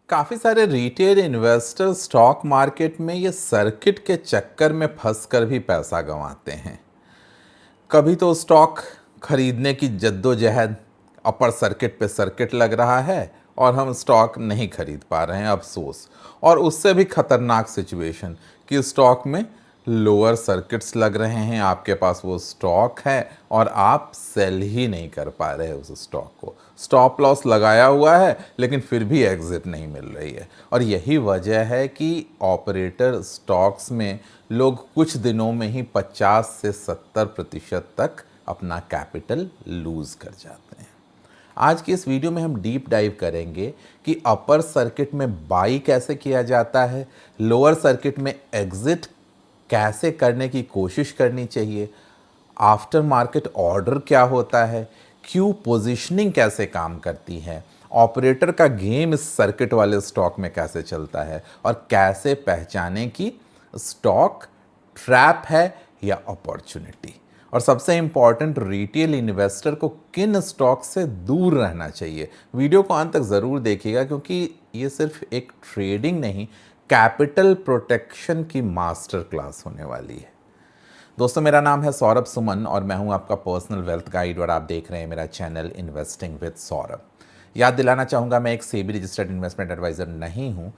काफ़ी सारे retail investor stock market में ये सर्किट के चक्कर में फंसकर भी पैसा गंवाते हैं। कभी तो स्टॉक खरीदने की जद्दोजहद, अपर सर्किट पे सर्किट लग रहा है और हम स्टॉक नहीं खरीद पा रहे हैं, अफसोस। और उससे भी खतरनाक सिचुएशन कि स्टॉक में लोअर सर्किट्स लग रहे हैं, आपके पास वो स्टॉक है और आप सेल ही नहीं कर पा रहे उस स्टॉक को। स्टॉप लॉस लगाया हुआ है लेकिन फिर भी एग्जिट नहीं मिल रही है। और यही वजह है कि ऑपरेटर स्टॉक्स में लोग कुछ दिनों में ही 50 से 70% तक अपना कैपिटल लूज कर जाते हैं। आज की इस वीडियो में हम डीप डाइव करेंगे कि अपर सर्किट में बाई कैसे किया जाता है, लोअर सर्किट में एग्जिट कैसे करने की कोशिश करनी चाहिए, आफ्टर मार्केट ऑर्डर क्या होता है, क्यू पोजीशनिंग कैसे काम करती है, ऑपरेटर का गेम इस सर्किट वाले स्टॉक में कैसे चलता है और कैसे पहचानें कि स्टॉक ट्रैप है या अपॉर्चुनिटी। और सबसे इंपॉर्टेंट, रिटेल इन्वेस्टर को किन स्टॉक से दूर रहना चाहिए। वीडियो को अंत तक ज़रूर देखिएगा क्योंकि ये सिर्फ एक ट्रेडिंग नहीं, कैपिटल प्रोटेक्शन की मास्टर क्लास होने वाली है। दोस्तों, मेरा नाम है सौरभ सुमन और मैं हूं आपका पर्सनल वेल्थ गाइड और आप देख रहे हैं मेरा चैनल इन्वेस्टिंग विद सौरभ। याद दिलाना चाहूँगा, मैं एक सेबी रजिस्टर्ड इन्वेस्टमेंट एडवाइज़र नहीं हूं,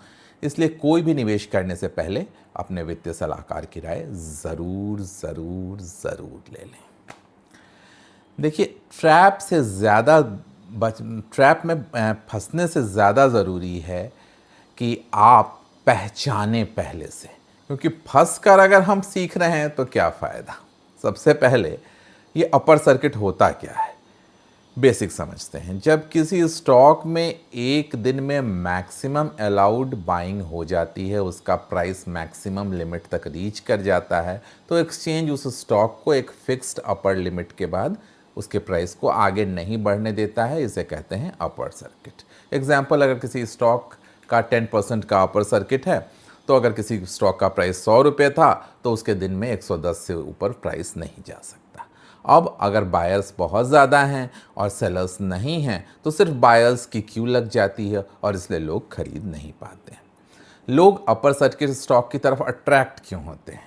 इसलिए कोई भी निवेश करने से पहले अपने वित्तीय सलाहकार की राय ज़रूर ज़रूर ज़रूर ले लें। देखिए, ट्रैप में फंसने से ज़्यादा ज़रूरी है कि आप पहचाने पहले से, क्योंकि फंस कर अगर हम सीख रहे हैं तो क्या फ़ायदा। सबसे पहले ये अपर सर्किट होता क्या है, बेसिक समझते हैं। जब किसी स्टॉक में एक दिन में मैक्सिमम अलाउड बाइंग हो जाती है, उसका प्राइस मैक्सिमम लिमिट तक रीच कर जाता है, तो एक्सचेंज उस स्टॉक को एक फिक्स्ड अपर लिमिट के बाद उसके प्राइस को आगे नहीं बढ़ने देता है। इसे कहते हैं अपर सर्किट। एग्जाम्पल, अगर किसी स्टॉक का 10% का अपर सर्किट है, तो अगर किसी स्टॉक का प्राइस 100 रुपये था तो उसके दिन में 110 से ऊपर प्राइस नहीं जा सकता। अब अगर बायर्स बहुत ज़्यादा हैं और सेलर्स नहीं हैं तो सिर्फ बायर्स की क्यू लग जाती है और इसलिए लोग खरीद नहीं पाते हैं। लोग अपर सर्किट स्टॉक की तरफ अट्रैक्ट क्यों होते हैं?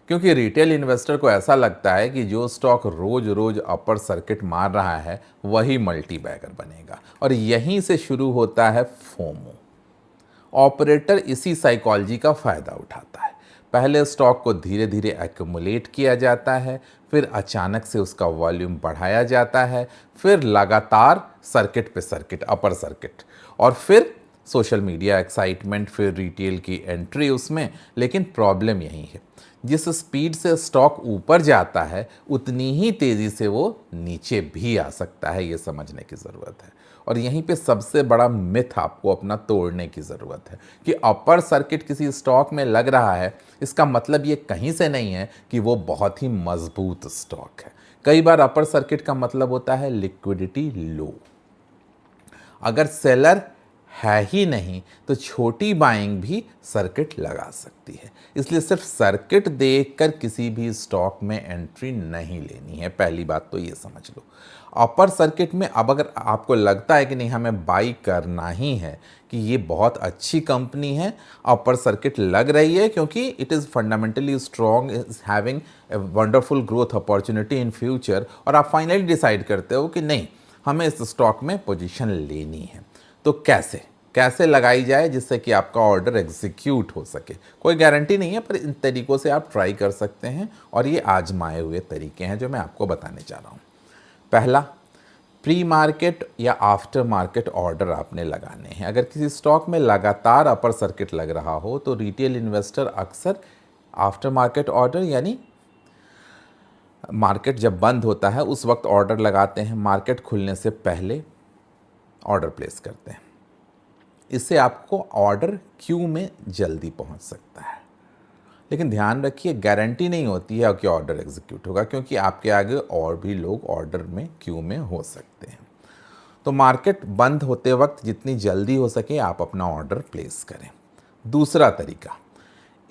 क्योंकि रिटेल इन्वेस्टर को ऐसा लगता है कि जो स्टॉक रोज रोज अपर सर्किट मार रहा है वही मल्टी बैगर बनेगा, और यहीं से शुरू होता है फोमो। ऑपरेटर इसी साइकोलॉजी का फ़ायदा उठाता है। पहले स्टॉक को धीरे धीरे एक्यूमुलेट किया जाता है, फिर अचानक से उसका वॉल्यूम बढ़ाया जाता है, फिर लगातार सर्किट पे सर्किट, अपर सर्किट, और फिर सोशल मीडिया एक्साइटमेंट, फिर रिटेल की एंट्री उसमें। लेकिन प्रॉब्लम यही है, जिस स्पीड से स्टॉक ऊपर जाता है उतनी ही तेज़ी से वो नीचे भी आ सकता है, ये समझने की ज़रूरत है। और यहीं पे सबसे बड़ा मिथ आपको अपना तोड़ने की ज़रूरत है कि अपर सर्किट किसी स्टॉक में लग रहा है, इसका मतलब ये कहीं से नहीं है कि वो बहुत ही मजबूत स्टॉक है। कई बार अपर सर्किट का मतलब होता है लिक्विडिटी लो। अगर सेलर है ही नहीं तो छोटी बाइंग भी सर्किट लगा सकती है। इसलिए सिर्फ सर्किट देखकर किसी भी स्टॉक में एंट्री नहीं लेनी है, पहली बात तो ये समझ लो। अपर सर्किट में अब अगर आपको लगता है कि नहीं, हमें बाई करना ही है, कि ये बहुत अच्छी कंपनी है, अपर सर्किट लग रही है क्योंकि it is fundamentally strong, is having a wonderful growth opportunity in future, और आप फाइनली डिसाइड करते हो कि नहीं, हमें इस स्टॉक में पोजीशन लेनी है, तो कैसे लगाई जाए जिससे कि आपका ऑर्डर एग्जीक्यूट हो सके। कोई गारंटी नहीं है, पर इन तरीकों से आप ट्राई कर सकते हैं और ये आजमाए हुए तरीके हैं जो मैं आपको बताने जा रहा हूँ। पहला, प्री मार्केट या आफ्टर मार्केट ऑर्डर आपने लगाने हैं। अगर किसी स्टॉक में लगातार अपर सर्किट लग रहा हो तो रिटेल इन्वेस्टर अक्सर आफ्टर मार्केट ऑर्डर, यानी मार्केट जब बंद होता है उस वक्त ऑर्डर लगाते हैं, मार्केट खुलने से पहले ऑर्डर प्लेस करते हैं। इससे आपको ऑर्डर क्यू में जल्दी पहुंच सकता है। लेकिन ध्यान रखिए, गारंटी नहीं होती है कि ऑर्डर एग्जीक्यूट होगा, क्योंकि आपके आगे और भी लोग ऑर्डर में क्यू में हो सकते हैं। तो मार्केट बंद होते वक्त जितनी जल्दी हो सके आप अपना ऑर्डर प्लेस करें। दूसरा तरीका,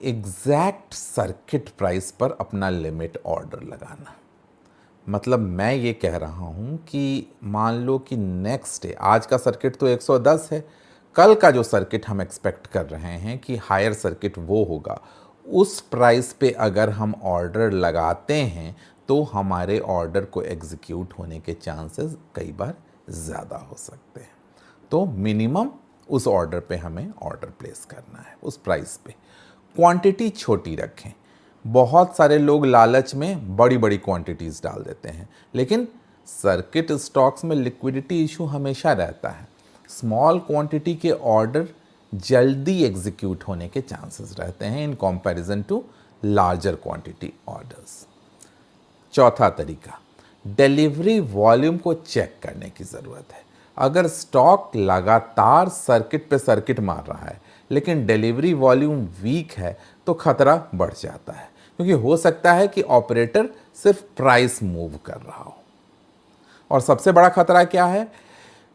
एग्जैक्ट सर्किट प्राइस पर अपना लिमिट ऑर्डर लगाना। मतलब मैं ये कह रहा हूँ कि मान लो कि नेक्स्ट डे, आज का सर्किट तो 110 है, कल का जो सर्किट हम एक्सपेक्ट कर रहे हैं कि हायर सर्किट वो होगा, उस प्राइस पे अगर हम ऑर्डर लगाते हैं तो हमारे ऑर्डर को एग्जीक्यूट होने के चांसेस कई बार ज़्यादा हो सकते हैं। तो मिनिमम उस ऑर्डर पे हमें ऑर्डर प्लेस करना है, उस प्राइस पे। क्वांटिटी छोटी रखें। बहुत सारे लोग लालच में बड़ी बड़ी क्वांटिटीज़ डाल देते हैं, लेकिन सर्किट स्टॉक्स में लिक्विडिटी इशू हमेशा रहता है। स्मॉल क्वांटिटी के ऑर्डर जल्दी एग्जीक्यूट होने के चांसेस रहते हैं in comparison to larger quantity orders. चौथा तरीका, डिलीवरी वॉल्यूम को चेक करने की ज़रूरत है। अगर स्टॉक लगातार सर्किट पे सर्किट मार रहा है लेकिन डिलीवरी वॉल्यूम वीक है तो खतरा बढ़ जाता है, क्योंकि हो सकता है कि ऑपरेटर सिर्फ प्राइस मूव कर रहा हो। और सबसे बड़ा खतरा क्या है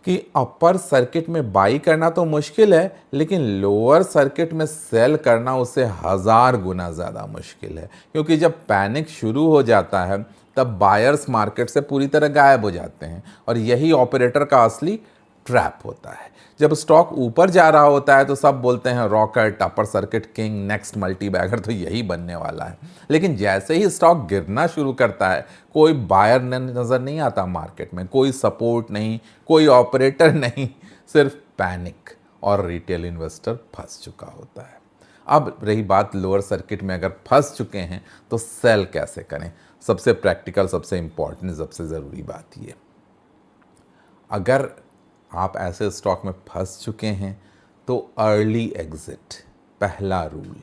कि अपर सर्किट में बाई करना तो मुश्किल है, लेकिन लोअर सर्किट में सेल करना उससे 1000 गुना ज़्यादा मुश्किल है, क्योंकि जब पैनिक शुरू हो जाता है तब बायर्स मार्केट से पूरी तरह गायब हो जाते हैं और यही ऑपरेटर का असली ट्रैप होता है। जब स्टॉक ऊपर जा रहा होता है तो सब बोलते हैं rocket, upper circuit king, next multi bagger तो यही बनने वाला है। लेकिन जैसे ही स्टॉक गिरना शुरू करता है, कोई बायर नज़र नहीं आता मार्केट में, कोई सपोर्ट नहीं, कोई ऑपरेटर नहीं, सिर्फ पैनिक, और रिटेल इन्वेस्टर फंस चुका होता है। अब रही बात लोअर सर्किट में अगर फंस चुके हैं तो सेल कैसे करें। सबसे प्रैक्टिकल, सबसे इंपॉर्टेंट, सबसे ज़रूरी बात ये, अगर आप ऐसे स्टॉक में फंस चुके हैं तो अर्ली एग्जिट पहला रूल।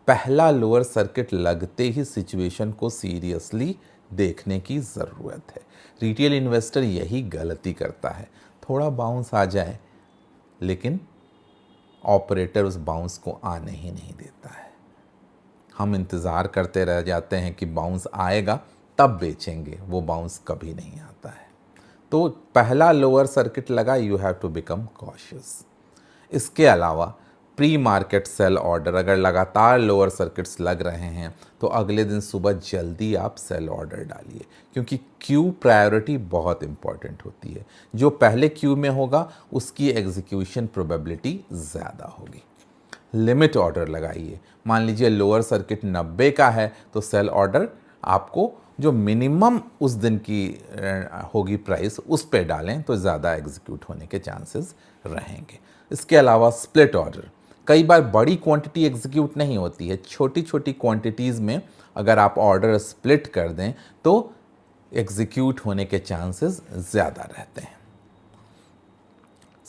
पहला लोअर सर्किट लगते ही सिचुएशन को सीरियसली देखने की ज़रूरत है। रिटेल इन्वेस्टर यही गलती करता है, थोड़ा बाउंस आ जाए लेकिन ऑपरेटर उस बाउंस को आने ही नहीं देता है। हम इंतज़ार करते रह जाते हैं कि बाउंस आएगा तब बेचेंगे, वो बाउंस कभी नहीं आता है। तो पहला लोअर सर्किट लगा, you have to become cautious. इसके अलावा प्री मार्केट सेल ऑर्डर, अगर लगातार लोअर सर्किट्स लग रहे हैं तो अगले दिन सुबह जल्दी आप सेल ऑर्डर डालिए, क्योंकि क्यू प्रायोरिटी बहुत इंपॉर्टेंट होती है। जो पहले क्यू में होगा उसकी एग्जीक्यूशन प्रोबेबिलिटी ज़्यादा होगी। लिमिट ऑर्डर लगाइए। मान लीजिए लोअर सर्किट 90 का है तो सेल ऑर्डर आपको जो मिनिमम उस दिन की होगी प्राइस उस पे डालें तो ज़्यादा एग्जीक्यूट होने के चांसेस रहेंगे। इसके अलावा स्प्लिट ऑर्डर, कई बार बड़ी क्वांटिटी एग्जीक्यूट नहीं होती है, छोटी छोटी क्वांटिटीज़ में अगर आप ऑर्डर स्प्लिट कर दें तो एग्जीक्यूट होने के चांसेस ज़्यादा रहते हैं।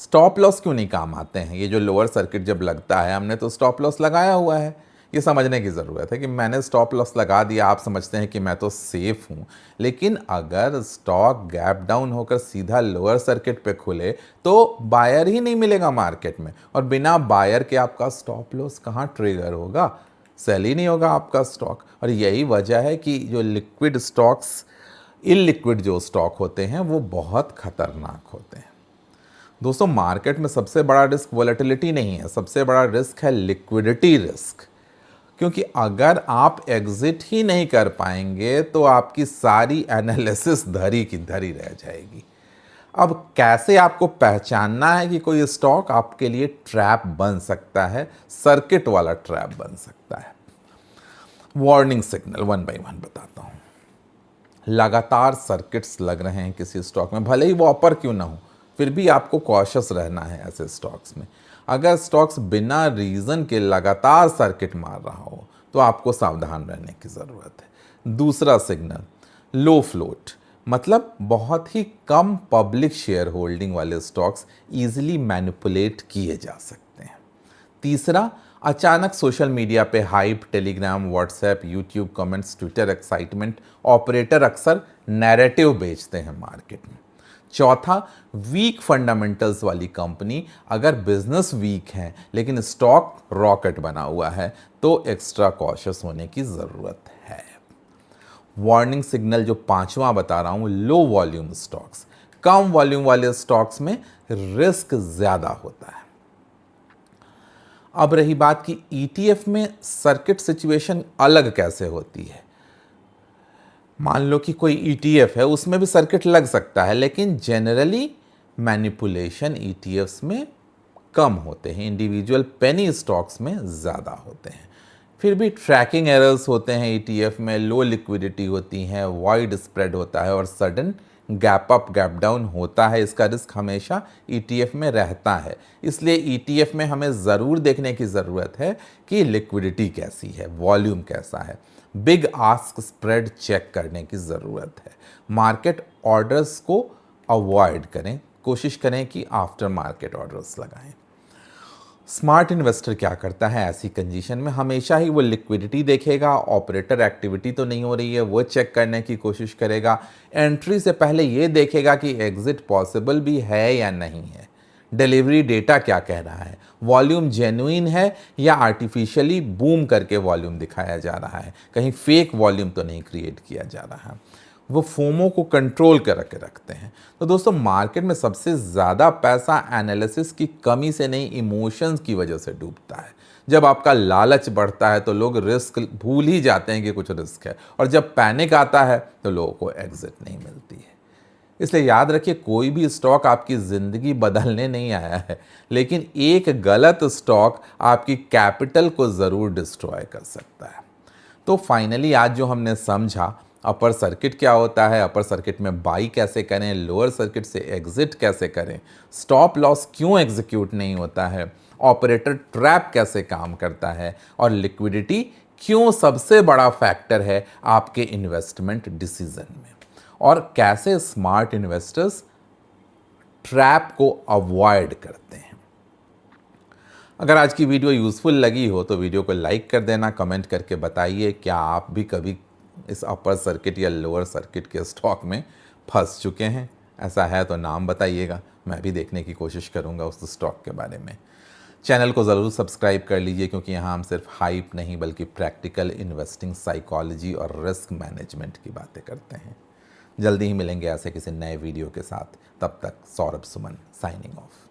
स्टॉप लॉस क्यों नहीं काम आते हैं? ये जो लोअर सर्किट जब लगता है, हमने तो स्टॉप लॉस लगाया हुआ है, ये समझने की ज़रूरत है कि मैंने स्टॉप लॉस लगा दिया, आप समझते हैं कि मैं तो सेफ हूँ, लेकिन अगर स्टॉक गैप डाउन होकर सीधा लोअर सर्किट पे खुले तो बायर ही नहीं मिलेगा मार्केट में, और बिना बायर के आपका स्टॉप लॉस कहाँ ट्रिगर होगा, सेल ही नहीं होगा आपका स्टॉक। और यही वजह है कि जो लिक्विड स्टॉक्स, इलिक्विड जो स्टॉक होते हैं वो बहुत खतरनाक होते हैं। दोस्तों, मार्केट में सबसे बड़ा रिस्क वॉलेटिलिटी नहीं है, सबसे बड़ा रिस्क है लिक्विडिटी रिस्क, क्योंकि अगर आप एग्जिट ही नहीं कर पाएंगे तो आपकी सारी एनालिसिस धरी की धरी रह जाएगी। अब कैसे आपको पहचानना है कि कोई स्टॉक आपके लिए ट्रैप बन सकता है, सर्किट वाला ट्रैप बन सकता है? Warning signal one by one बताता हूं। लगातार सर्किट्स लग रहे हैं किसी स्टॉक में, भले ही वो अपर क्यों ना हो, फिर भी आपको कॉशियस रहना है ऐसे स्टॉक्स में। अगर स्टॉक्स बिना रीज़न के लगातार सर्किट मार रहा हो तो आपको सावधान रहने की ज़रूरत है। दूसरा सिग्नल, लो फ्लोट, मतलब बहुत ही कम पब्लिक शेयर होल्डिंग वाले स्टॉक्स ईजिली मैनिपुलेट किए जा सकते हैं। तीसरा, अचानक सोशल मीडिया पे hype, Telegram, WhatsApp, YouTube comments, Twitter excitement, operator अक्सर नैरेटिव बेचते हैं मार्केट में। चौथा, वीक फंडामेंटल्स वाली कंपनी, अगर बिजनेस वीक है लेकिन स्टॉक रॉकेट बना हुआ है तो एक्स्ट्रा कॉशियस होने की ज़रूरत है। वार्निंग सिग्नल जो पांचवा बता रहा हूं, लो वॉल्यूम स्टॉक्स, कम वॉल्यूम वाले स्टॉक्स में रिस्क ज़्यादा होता है। अब रही बात कि ईटीएफ में सर्किट सिचुएशन अलग कैसे होती है। मान लो कि कोई ईटीएफ है, उसमें भी सर्किट लग सकता है, लेकिन जनरली मैनिपुलेशन ईटीएफ्स में कम होते हैं, इंडिविजुअल पेनी स्टॉक्स में ज़्यादा होते हैं। फिर भी ट्रैकिंग एरर्स होते हैं ईटीएफ में, लो लिक्विडिटी होती है, वाइड स्प्रेड होता है और sudden gap up gap down होता है। इसका रिस्क हमेशा ईटीएफ में रहता है। इसलिए ईटीएफ में हमें ज़रूर देखने की ज़रूरत है कि लिक्विडिटी कैसी है, वॉल्यूम कैसा है, बिग आस्क स्प्रेड चेक करने की ज़रूरत है। मार्केट ऑर्डर्स को अवॉइड करें, कोशिश करें कि आफ्टर मार्केट ऑर्डर्स लगाएं। स्मार्ट इन्वेस्टर क्या करता है ऐसी कंडीशन में? हमेशा ही वो लिक्विडिटी देखेगा, ऑपरेटर एक्टिविटी तो नहीं हो रही है वो चेक करने की कोशिश करेगा। एंट्री से पहले ये देखेगा कि एग्जिट पॉसिबल भी है या नहीं है। डिलीवरी डेटा क्या कह रहा है, वॉल्यूम जेन्युइन है या आर्टिफिशियली बूम करके वॉल्यूम दिखाया जा रहा है, कहीं फेक वॉल्यूम तो नहीं क्रिएट किया जा रहा है। वो फोमो को कंट्रोल करके रखते हैं। तो दोस्तों, मार्केट में सबसे ज़्यादा पैसा एनालिसिस की कमी से नहीं, इमोशंस की वजह से डूबता है। जब आपका लालच बढ़ता है तो लोग रिस्क भूल ही जाते हैं कि कुछ रिस्क है, और जब पैनिक आता है तो लोगों को एग्जिट नहीं मिलती है। इसलिए याद रखिए, कोई भी स्टॉक आपकी ज़िंदगी बदलने नहीं आया है, लेकिन एक गलत स्टॉक आपकी कैपिटल को ज़रूर डिस्ट्रॉय कर सकता है। तो फाइनली आज जो हमने समझा, अपर सर्किट क्या होता है, अपर सर्किट में बाई कैसे करें, लोअर सर्किट से एग्जिट कैसे करें, स्टॉप लॉस क्यों एग्जीक्यूट नहीं होता है, ऑपरेटर ट्रैप कैसे काम करता है, और लिक्विडिटी क्यों सबसे बड़ा फैक्टर है आपके इन्वेस्टमेंट डिसीजन में, और कैसे स्मार्ट इन्वेस्टर्स ट्रैप को अवॉइड करते हैं। अगर आज की वीडियो यूज़फुल लगी हो तो वीडियो को लाइक कर देना, कमेंट करके बताइए क्या आप भी कभी इस अपर सर्किट या लोअर सर्किट के स्टॉक में फंस चुके हैं। ऐसा है तो नाम बताइएगा, मैं भी देखने की कोशिश करूंगा उस स्टॉक के बारे में। चैनल को ज़रूर सब्सक्राइब कर लीजिए, क्योंकि यहाँ हम सिर्फ हाइप नहीं बल्कि प्रैक्टिकल इन्वेस्टिंग, साइकोलॉजी और रिस्क मैनेजमेंट की बातें करते हैं। जल्दी ही मिलेंगे ऐसे किसी नए वीडियो के साथ। तब तक सौरभ सुमन साइनिंग ऑफ।